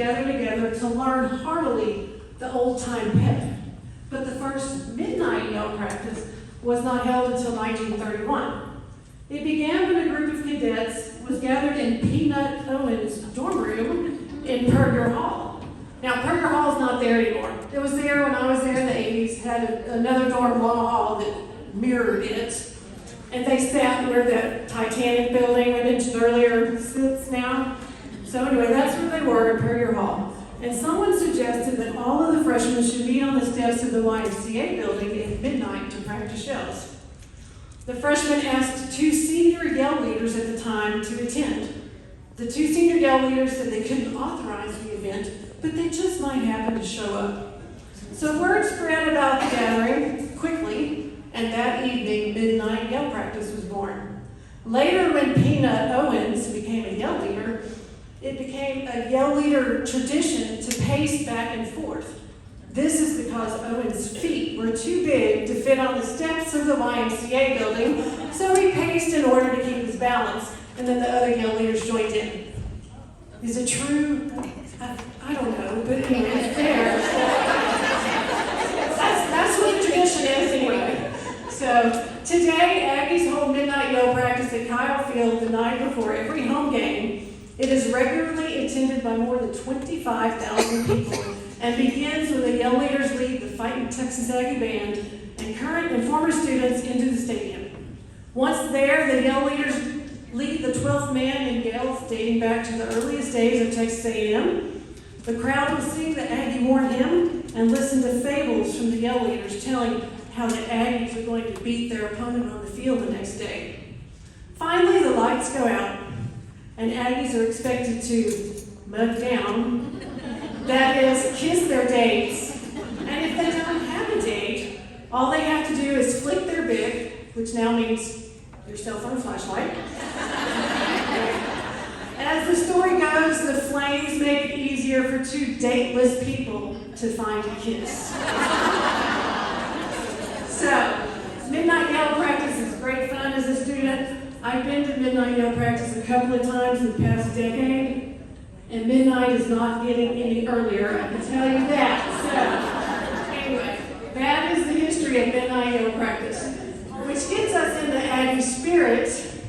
gather together to learn heartily the old-time pep. But the first midnight yell practice was not held until 1931. It began when a group of cadets was gathered in Peanut Owen's dorm room in Purger Hall. Now, Purger Hall is not there anymore. It was there when I was there in the 80s, had another dorm law hall that mirrored it. And they sat where the Titanic building I mentioned earlier sits now. So anyway, that's where they were in Purger Hall. And someone suggested that all of the freshmen should meet on the steps of the YMCA building at midnight to practice shells. The freshmen asked two senior yell leaders at the time to attend. The two senior yell leaders said they couldn't authorize the event, but they just might happen to show up. So word spread about the gathering quickly, and that evening, midnight yell practice was born. Later, when Peanut Owens became a yell leader, it became a yell leader tradition to pace back and forth. This is because Owen's feet were too big to fit on the steps of the YMCA building, so he paced in order to keep his balance, and then the other yell leaders joined in. Is it true? I don't know, but anyway, it's there. That's what the tradition is anyway. So today, Aggies hold midnight yell practice at Kyle Field the night before every home game. It is regularly attended by more than 25,000 people and begins when the yell leaders lead the Fighting Texas Aggie Band and current and former students into the stadium. Once there, the yell leaders lead the 12th man in yells dating back to the earliest days of Texas A&M. The crowd will sing the Aggie War hymn and listen to fables from the yell leaders telling how the Aggies are going to beat their opponent on the field the next day. Finally, the lights go out, and Aggies are expected to mug down, that is, kiss their dates, and if they don't have a date, all they have to do is flick their bib, which now means your cell phone flashlight. As the story goes, the flames make it easier for two dateless people to find a kiss. So, midnight yell practice is great fun as a student. I've been to midnight yell practice a couple of times in the past decade, and midnight is not getting any earlier, I can tell you that. So, anyway, that is the history of midnight yell practice, which gets us into Aggie spirit.